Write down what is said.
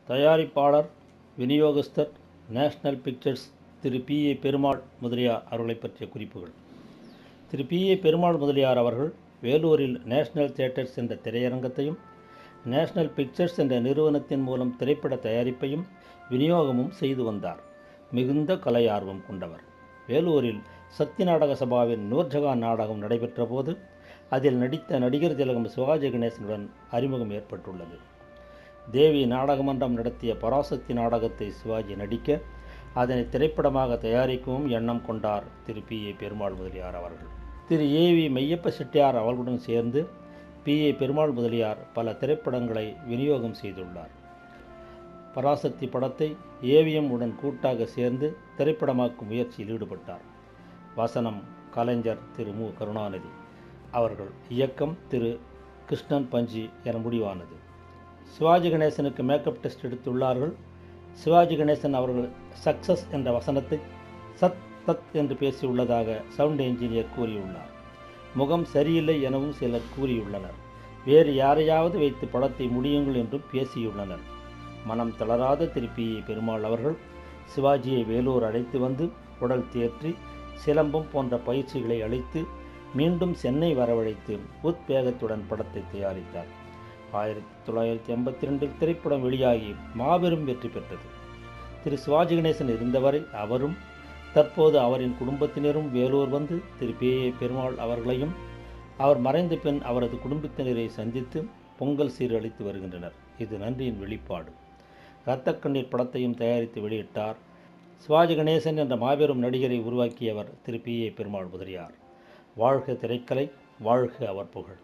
தயாரிப்பாளர், விநியோகஸ்தர், national pictures திரு BA. Perumal Mudaliar அவர்களை பற்றிய குறிப்புகள். திரு பி.ஏ. பெருமாள் முதலியார் அவர்கள் வேலூரில் நேஷனல் தியேட்டர்ஸ் என்ற திரையரங்கத்தையும், நேஷனல் பிக்சர்ஸ் என்ற நிறுவனத்தின் மூலம் திரைப்பட தயாரிப்பையும் விநியோகமும் செய்து வந்தார். மிகுந்த கலை ஆர்வம் கொண்டவர். வேலூரில் சக்தி நாடக சபாவின் நூர்ஜஹான் நாடகம் நடைபெற்ற போது அதில் நடித்த நடிகர் திலகம் சிவாஜி கணேசனுடன் அறிமுகம் ஏற்பட்டுள்ளது. தேவி நாடகமன்றம் நடத்திய பராசக்தி நாடகத்தை சிவாஜி நடிக்க, அதனை திரைப்படமாக தயாரிக்கவும் எண்ணம் கொண்டார் திரு பி.ஏ. பெருமாள் முதலியார் அவர்கள். திரு ஏ.வி. மெய்யப்ப செட்டியார் அவர்களுடன் சேர்ந்து பி.ஏ. பெருமாள் முதலியார் பல திரைப்படங்களை விநியோகம் செய்துள்ளார். பராசக்தி படத்தை ஏவிஎம் உடன் கூட்டாக சேர்ந்து திரைப்படமாக்கும் முயற்சியில் ஈடுபட்டார். வசனம் கலைஞர் திரு மு. கருணாநிதி அவர்கள், இயக்கம் திரு கிருஷ்ணன் பஞ்சி என முடிவானது. சிவாஜி கணேசனுக்கு மேக்கப் டெஸ்ட் எடுத்துள்ளார்கள். சிவாஜி கணேசன் அவர்கள் சக்சஸ் என்ற வசனத்தை சத் தத் என்று பேசியுள்ளதாக சவுண்ட் என்ஜினியர் கூறியுள்ளார். முகம் சரியில்லை எனவும் சிலர் கூறியுள்ளனர். வேறு யாரையாவது வைத்து படத்தை முடியுங்கள் என்றும் பேசியுள்ளனர். மனம் தளராத திரு பி.ஏ. பெருமாள் அவர்கள் சிவாஜியை வேலூர் அழைத்து வந்து உடல் தேற்றி சிலம்பம் போன்ற பயிற்சிகளை அளித்து மீண்டும் சென்னை வரவழைத்து உத்வேகத்துடன் படத்தை தயாரித்தார். 1982 திரைப்படம் வெளியாகி மாபெரும் வெற்றி பெற்றது. திரு சிவாஜி கணேசன் இருந்தவரை அவரும், தற்போது அவரின் குடும்பத்தினரும் வேலூர் வந்து திரு பி.ஏ. பெருமாள் அவர்களையும், அவர் மறைந்த பின் அவரது குடும்பத்தினரை சந்தித்து பொங்கல் சீர் அளித்து வருகின்றனர். இது நன்றியின் வெளிப்பாடு. இரத்தக்கண்ணீர் படத்தையும் தயாரித்து வெளியிட்டார். சிவாஜி கணேசன் என்ற மாபெரும் நடிகரை உருவாக்கியவர் திரு பி.ஏ. பெருமாள் முதலியார். வாழ்க திரைக்கலை, வாழ்க அவர் புகழ்.